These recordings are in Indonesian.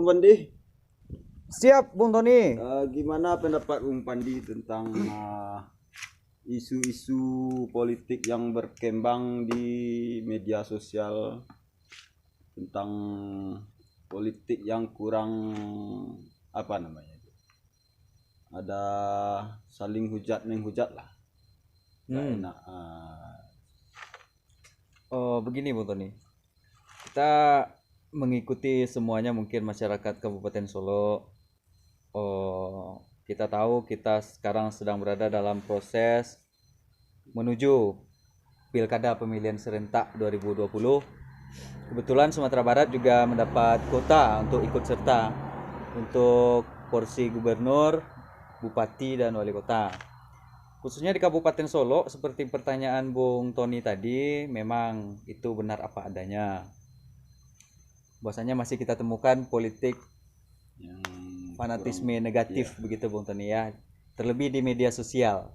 Bung Pandi. Siap, Bung Tony. Gimana pendapat Bung Pandi tentang isu-isu politik yang berkembang di media sosial tentang politik yang kurang apa namanya itu? Ada saling hujat menghujat lah. Nggak enak. Begini, Bung Tony. Kita mengikuti semuanya mungkin masyarakat Kabupaten Solo. Kita tahu kita sekarang sedang berada dalam proses menuju Pilkada Pemilihan Serentak 2020. Kebetulan Sumatera Barat juga mendapat kuota untuk ikut serta untuk porsi gubernur, bupati, dan wali kota. Khususnya di Kabupaten Solo, seperti pertanyaan Bung Tony tadi, memang itu benar apa adanya. Bahwasanya masih kita temukan politik Yang fanatisme negatif begitu Bung Tony ya, terlebih di media sosial.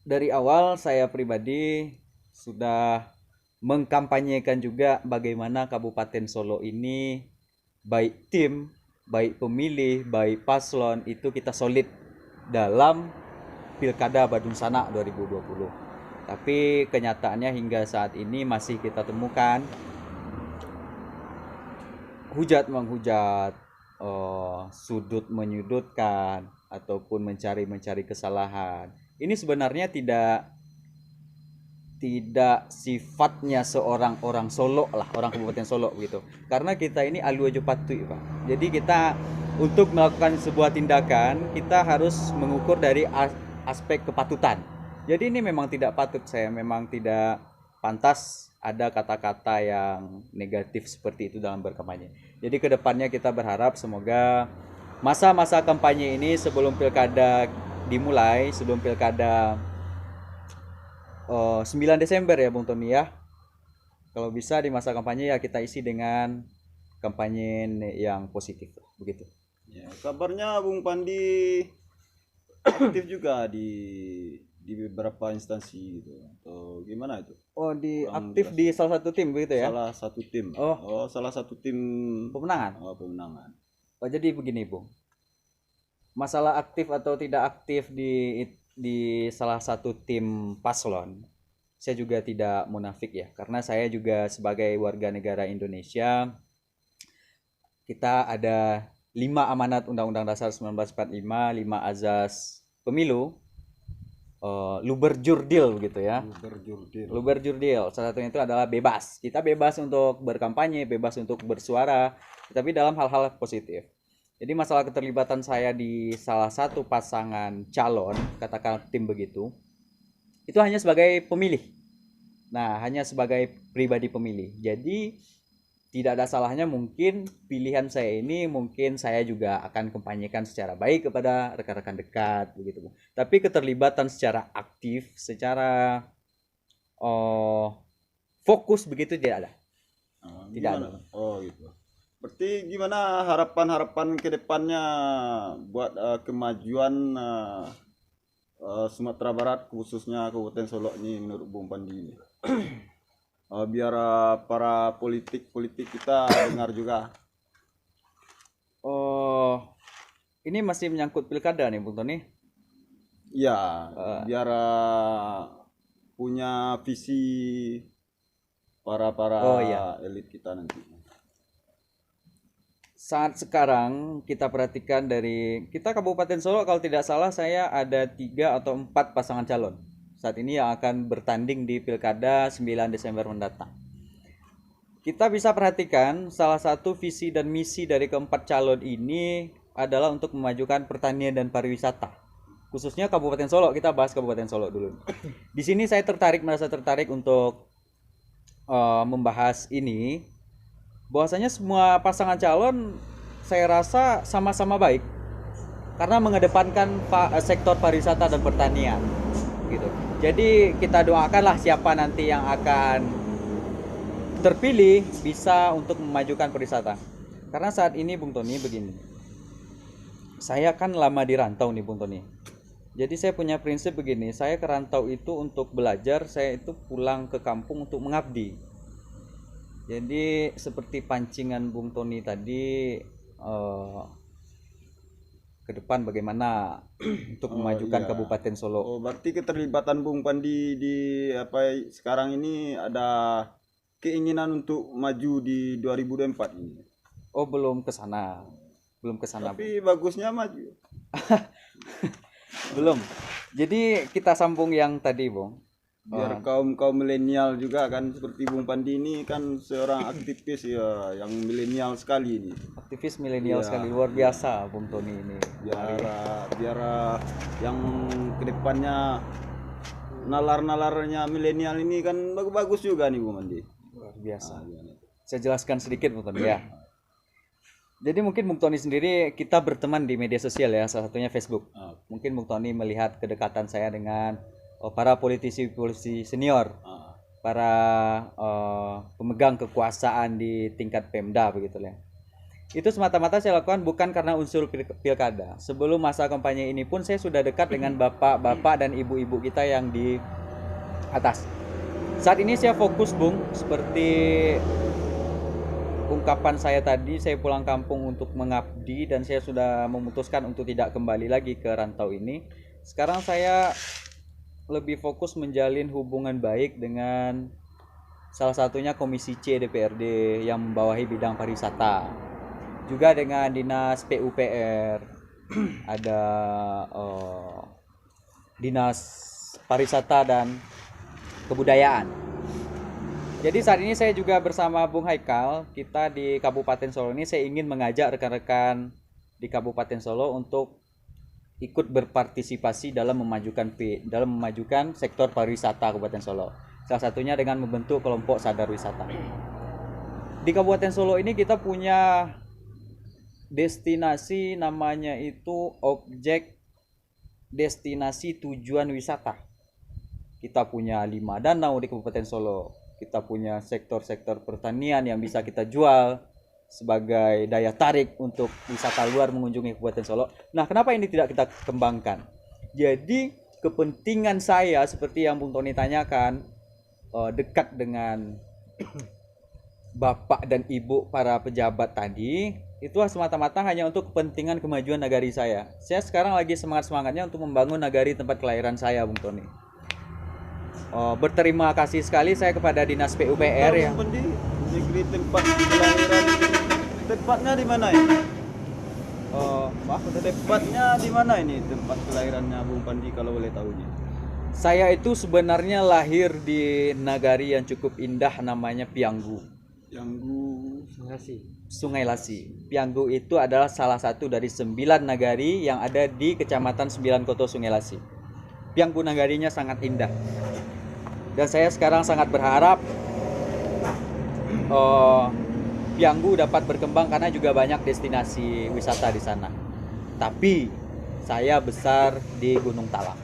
Dari awal saya pribadi sudah mengkampanyekan juga bagaimana Kabupaten Solo ini baik tim, baik pemilih, baik paslon itu kita solid dalam Pilkada Badung Sanak 2020. Tapi kenyataannya hingga saat ini masih kita temukan hujat menghujat, sudut menyudutkan ataupun mencari kesalahan. Ini sebenarnya tidak sifatnya seorang orang Solo lah, orang Kabupaten Solo gitu. Karena kita ini alu aja patuh, Pak. Jadi kita untuk melakukan sebuah tindakan, kita harus mengukur dari aspek kepatutan. Jadi ini memang tidak patut, saya memang tidak pantas ada kata-kata yang negatif seperti itu dalam berkampanye. Jadi kedepannya kita berharap semoga masa-masa kampanye ini sebelum pilkada dimulai, sebelum pilkada 9 Desember ya Bung Tony ya. Kalau bisa di masa kampanye ya kita isi dengan kampanye yang positif begitu. Ya, kabarnya Bung Pandi aktif juga di beberapa instansi gitu. Atau gimana itu? Aktif di salah satu tim begitu ya? Salah satu tim. Salah satu tim pemenangan. Pemenangan. Jadi begini, Bung. Masalah aktif atau tidak aktif di salah satu tim paslon, saya juga tidak munafik ya, karena saya juga sebagai warga negara Indonesia, kita ada 5 amanat Undang-Undang Dasar 1945, 5 azas pemilu, luberjurdil gitu ya. Luberjurdil. Salah satunya itu adalah bebas. Kita bebas untuk berkampanye, bebas untuk bersuara, tapi dalam hal-hal positif. Jadi masalah keterlibatan saya di salah satu pasangan calon, katakan tim begitu, itu hanya sebagai pemilih. Nah, hanya sebagai pribadi pemilih. Jadi tidak ada salahnya mungkin pilihan saya ini mungkin saya juga akan kampanyekan secara baik kepada rekan-rekan dekat begitu. Tapi keterlibatan secara aktif, secara fokus begitu tidak ada. Tidak ada. Gitu. Berarti gimana harapan-harapan ke depannya buat kemajuan Sumatera Barat khususnya Kabupaten Solo ini menurut Bung Pandi ini? Biar para politik kita dengar juga. Ini masih menyangkut pilkada nih Bung Tony? Iya, biar punya visi para elit kita nanti. Saat sekarang kita perhatikan dari kita Kabupaten Solo, kalau tidak salah saya ada 3 atau 4 pasangan calon saat ini yang akan bertanding di Pilkada 9 Desember mendatang. Kita bisa perhatikan salah satu visi dan misi dari keempat calon ini adalah untuk memajukan pertanian dan pariwisata. Khususnya Kabupaten Solo, kita bahas Kabupaten Solo dulu. Di sini saya merasa tertarik untuk membahas ini. Bahwasanya semua pasangan calon saya rasa sama-sama baik karena mengedepankan sektor pariwisata dan pertanian gitu. Jadi kita doakanlah siapa nanti yang akan terpilih bisa untuk memajukan pariwisata. Karena saat ini Bung Tony begini, saya kan lama di rantau nih Bung Tony. Jadi saya punya prinsip begini, saya ke rantau itu untuk belajar, saya itu pulang ke kampung untuk mengabdi. Jadi seperti pancingan Bung Tony tadi, ke depan bagaimana untuk memajukan Iya. Kabupaten Solo. Oh, berarti keterlibatan Bung Pandi di apa sekarang ini ada keinginan untuk maju di 2024 ini. Oh, belum ke sana. Belum ke sana, Bung. Tapi bagusnya maju. Belum. Jadi kita sambung yang tadi, Bung. Biar kaum milenial juga kan, seperti Bung Pandi ini kan seorang aktivis ya yang milenial sekali ini. Aktivis milenial Iya. sekali, luar biasa Bung Tony ini. Biar yang kedepannya nalar-nalarnya milenial ini kan bagus-bagus juga nih Bung Pandi. Luar biasa. Gimana? Saya jelaskan sedikit Bung Tony ya. Jadi mungkin Bung Tony sendiri kita berteman di media sosial ya, salah satunya Facebook. Ah, Mungkin Bung Tony melihat kedekatan saya dengan para politisi-politisi senior, ah. para pemegang kekuasaan di tingkat Pemda begitu ya. Itu semata-mata saya lakukan bukan karena unsur pilkada. Sebelum masa kampanye ini pun saya sudah dekat dengan bapak-bapak dan ibu-ibu kita yang di atas. Saat ini saya fokus Bung, seperti ungkapan saya tadi, saya pulang kampung untuk mengabdi dan saya sudah memutuskan untuk tidak kembali lagi ke rantau ini. Sekarang saya lebih fokus menjalin hubungan baik dengan salah satunya Komisi C DPRD yang membawahi bidang pariwisata. Juga dengan Dinas PUPR, ada Dinas Pariwisata dan Kebudayaan. Jadi saat ini saya juga bersama Bung Haikal, kita di Kabupaten Solo ini saya ingin mengajak rekan-rekan di Kabupaten Solo untuk ikut berpartisipasi dalam memajukan sektor pariwisata Kabupaten Solo. Salah satunya dengan membentuk kelompok sadar wisata. Di Kabupaten Solo ini kita punya destinasi namanya itu objek destinasi tujuan wisata. Kita punya 5 danau di Kabupaten Solo. Kita punya sektor-sektor pertanian yang bisa kita jual sebagai daya tarik untuk wisata luar mengunjungi Kabupaten Solo. Nah, kenapa ini tidak kita kembangkan? Jadi, kepentingan saya seperti yang Bung Tony tanyakan, dekat dengan Bapak dan Ibu para pejabat tadi, itu semata-mata hanya untuk kepentingan kemajuan nagari saya. Saya sekarang lagi semangat-semangatnya untuk membangun nagari tempat kelahiran saya, Bung Tony. Berterima kasih sekali saya kepada Dinas PUPR ya. Bung Pandi, negeri tempat kelahiran tepatnya di mana ini? Maaf, Tepatnya di mana ini tempat kelahirannya Bung Pandi kalau boleh tahunya? saya itu sebenarnya lahir di nagari yang cukup indah namanya Pianggu, Sungai Lasi. Pianggu itu adalah salah satu dari 9 nagari yang ada di Kecamatan 9 Koto Sungai Lasi. Pianggu nagarinya sangat indah. Dan saya sekarang sangat berharap Pianggu dapat berkembang karena juga banyak destinasi wisata di sana. Tapi saya besar di Gunung Talang.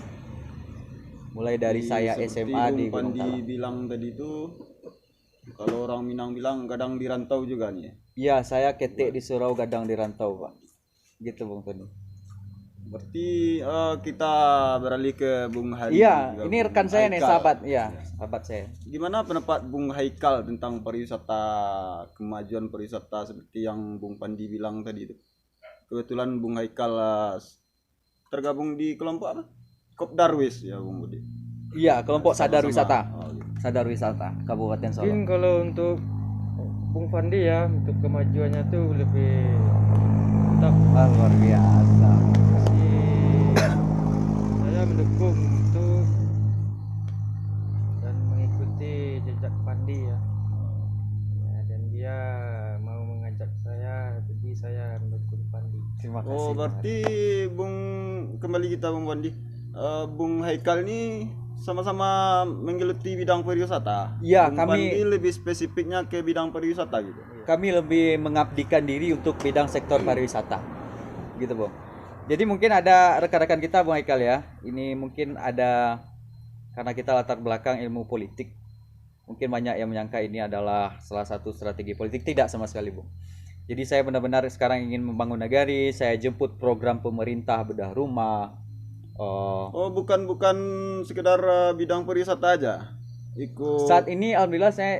Mulai dari saya Seperti SMA di Bung Gunung Pandi Talang. bilang tadi itu, kalau orang Minang bilang kadang di rantau juga nih. Iya, saya ketik di surau gadang di rantau, Pak. Gitu, Bung Tony. Berarti kita beralih ke Bung Hari. Iya, juga, ini Bung rekan saya nih, Haikal. sahabat. Iya, sahabat saya. Gimana pendapat Bung Haikal tentang pariwisata, kemajuan pariwisata seperti yang Bung Pandi bilang tadi itu? Kebetulan Bung Haikal tergabung di kelompok apa? Kopdarwis ya Bung Budi. Iya, kelompok sadar Sama-sama. wisata. Oh, gitu. Sadar wisata Kabupaten Solo. Mungkin kalau untuk Bung Fandi ya, untuk kemajuannya tuh lebih tetap Luar biasa. saya mendukung untuk dan mengikuti jejak Fandi ya. Ya, dan dia mau mengajak saya, jadi saya mendukung Fandi. Terima kasih. Oh, berarti Bung kembali kita Bung Pandi. Bung Haikal ini sama-sama menggeluti bidang pariwisata. Iya, Bung kami- Pandi lebih spesifiknya ke bidang pariwisata gitu. Kami lebih mengabdikan diri untuk bidang sektor pariwisata. Gitu, Bung. Jadi mungkin ada rekan-rekan kita, Bung Haikal ya. Ini mungkin ada karena kita latar belakang ilmu politik. Mungkin banyak yang menyangka ini adalah salah satu strategi politik. Tidak sama sekali, Bung. Jadi saya benar-benar sekarang ingin membangun nagari. Saya jemput program pemerintah bedah rumah. Oh, bukan sekedar bidang pariwisata aja. Ikut Saat ini alhamdulillah saya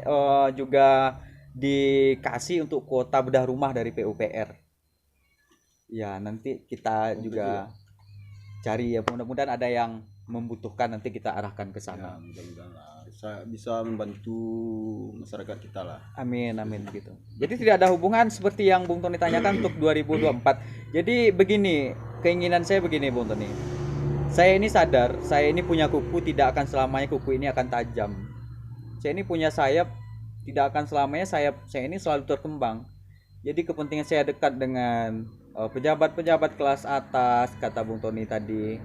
juga dikasih untuk kuota bedah rumah dari PUPR. Ya, nanti kita juga cari ya, mudah-mudahan ada yang membutuhkan, nanti kita arahkan ke Ya, sana. mudah-mudahan lah bisa membantu masyarakat kita lah. Amin amin gitu. Jadi tidak ada hubungan seperti yang Bung Tony tanyakan untuk 2024. Jadi begini, keinginan saya begini Bung Tony. Saya ini sadar, saya ini punya kuku, tidak akan selamanya kuku ini akan tajam. Saya ini punya sayap, tidak akan selamanya sayap saya ini selalu terkembang. Jadi kepentingan saya dekat dengan pejabat-pejabat kelas atas, kata Bung Tony tadi.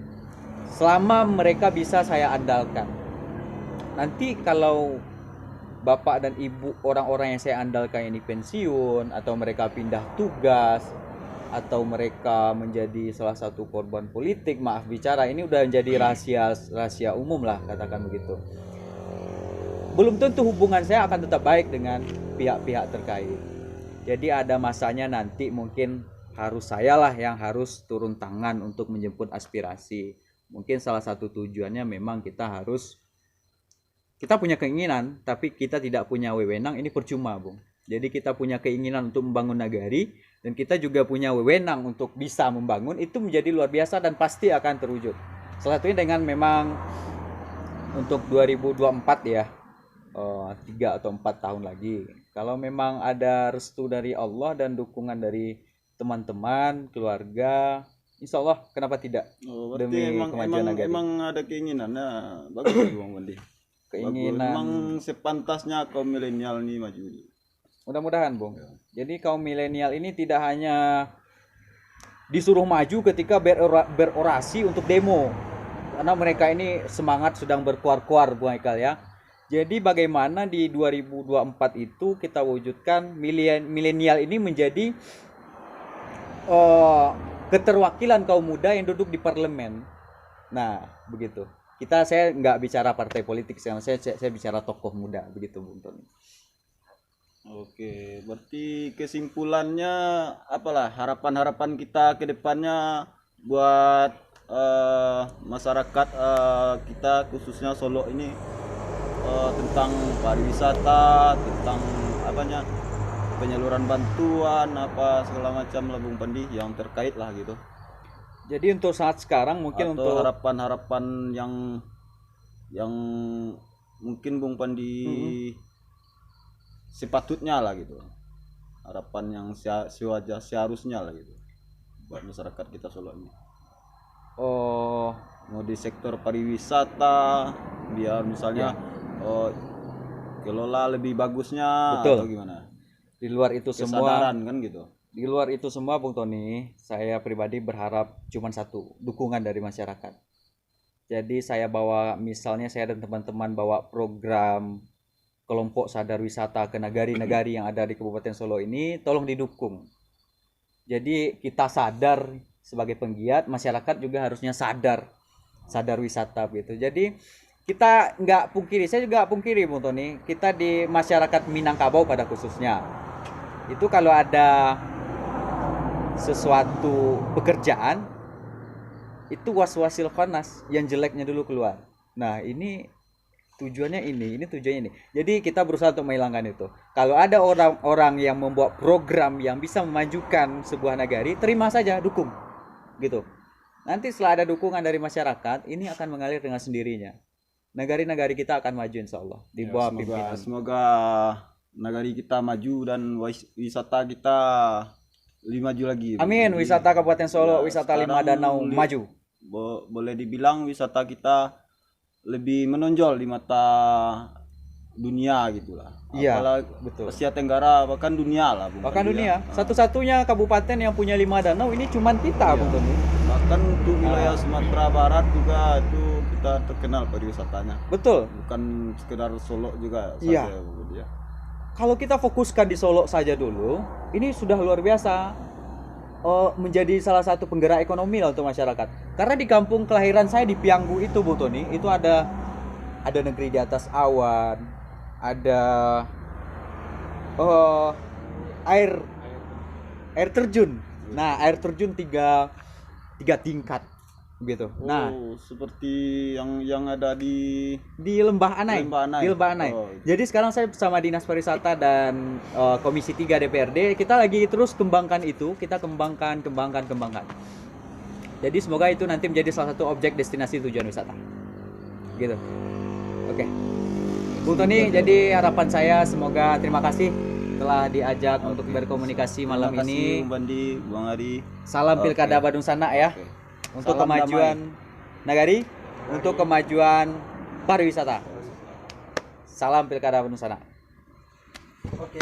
Selama mereka bisa saya andalkan. Nanti kalau bapak dan ibu orang-orang yang saya andalkan ini pensiun, atau mereka pindah tugas, atau mereka menjadi salah satu korban politik, maaf bicara, ini udah menjadi rahasia umum lah, katakan begitu. Belum tentu hubungan saya akan tetap baik dengan pihak-pihak terkait. Jadi ada masanya nanti mungkin harus saya lah yang harus turun tangan untuk menjemput aspirasi. Mungkin salah satu tujuannya memang kita punya keinginan, tapi kita tidak punya wewenang, ini percuma, Bung. Jadi kita punya keinginan untuk membangun nagari, dan kita juga punya wewenang untuk bisa membangun, itu menjadi luar biasa dan pasti akan terwujud. Salah satunya dengan memang untuk 2024 ya, 3 atau 4 tahun lagi. Kalau memang ada restu dari Allah dan dukungan dari teman-teman, keluarga, insya Allah kenapa tidak, Berarti demi kemajuan nagari. emang ada keinginannya, bagus Bang Bandi. Keinginan. Memang sepantasnya kaum milenial ini maju. Mudah-mudahan, Bung. Jadi kaum milenial ini tidak hanya disuruh maju ketika berorasi untuk demo, karena mereka ini semangat sedang berkuar-kuar, Bung Haikal ya. Jadi bagaimana di 2024 itu kita wujudkan milenial ini menjadi keterwakilan kaum muda yang duduk di parlemen. Nah, begitu. Saya nggak bicara partai politik, saya bicara tokoh muda, begitu Bung Tony. Oke, berarti kesimpulannya apalah harapan-harapan kita ke depannya buat masyarakat kita khususnya Solo ini, tentang pariwisata, tentang apanya, penyaluran bantuan apa segala macam lah Bung Pandi yang terkait lah gitu. Jadi untuk saat sekarang mungkin Atau untuk harapan-harapan yang mungkin Bung Pandi sepatutnya lah gitu, harapan yang seharusnya lah gitu buat masyarakat kita Solo ini. Mau di sektor pariwisata biar misalnya kelola lebih bagusnya. Betul. Atau gimana, di luar itu semua, kesadaran kan gitu. di luar itu semua Bung Tony, saya pribadi berharap cuma satu, dukungan dari masyarakat. Jadi saya misalnya saya dan teman-teman bawa program kelompok sadar wisata ke nagari-nagari yang ada di Kabupaten Solo ini, tolong didukung. Jadi kita sadar sebagai penggiat, masyarakat juga harusnya sadar wisata gitu. Jadi kita nggak pungkiri, saya juga pungkiri Bung Tony, kita di masyarakat Minangkabau pada khususnya, itu kalau ada sesuatu pekerjaan, itu was-wasil khanas, yang jeleknya dulu keluar. Nah ini tujuannya ini tujuannya ini. Jadi kita berusaha untuk menghilangkan itu. Kalau ada orang-orang yang membuat program yang bisa memajukan sebuah nagari, terima saja, dukung gitu. Nanti setelah ada dukungan dari masyarakat, ini akan mengalir dengan sendirinya. Nagari-nagari kita akan maju insya Allah di bawah pimpinan. Semoga nagari kita maju dan wisata kita lebih maju lagi. Amin. Wisata Kabupaten Solo, wisata Lima Danau maju. Boleh dibilang wisata kita lebih menonjol di mata dunia gitulah. Iya, apalagi betul. Asia Tenggara bahkan dunia lah Bung Bahkan Pandi dunia. ya. Satu-satunya kabupaten yang punya 5 danau ini cuman kita, Bung Tony. Bahkan untuk wilayah Sumatera Barat juga itu kita terkenal pariwisatanya. Betul. Bukan sekedar Solo juga Iya. saja, Bung Pandi ya. Kalau kita fokuskan di Solo saja dulu, ini sudah luar biasa. Menjadi salah satu penggerak ekonomi lah untuk masyarakat. Karena di kampung kelahiran saya di Pianggu itu, Bung Tony, itu ada negeri di atas awan, ada air terjun. Nah, air terjun tiga tingkat. gitu. Nah, Seperti yang ada di di Lembah Anai. Lembah Anai. Di Lembah Anai. Oh. Jadi sekarang saya bersama Dinas Pariwisata dan Komisi 3 DPRD, kita lagi terus kembangkan itu, kita kembangkan. Jadi semoga itu nanti menjadi salah satu objek destinasi tujuan wisata. Gitu. Oke. Bung Tony, jadi harapan saya semoga terima kasih telah diajak untuk berkomunikasi malam Terima kasih, ini. Bung Bandi, Bang Adi. Salam Oke. Pilkada Badung Sanak ya. Oke. Untuk Salam kemajuan Nagari, untuk kemajuan pariwisata. Salam Pilkada Badung Sanak. Oke.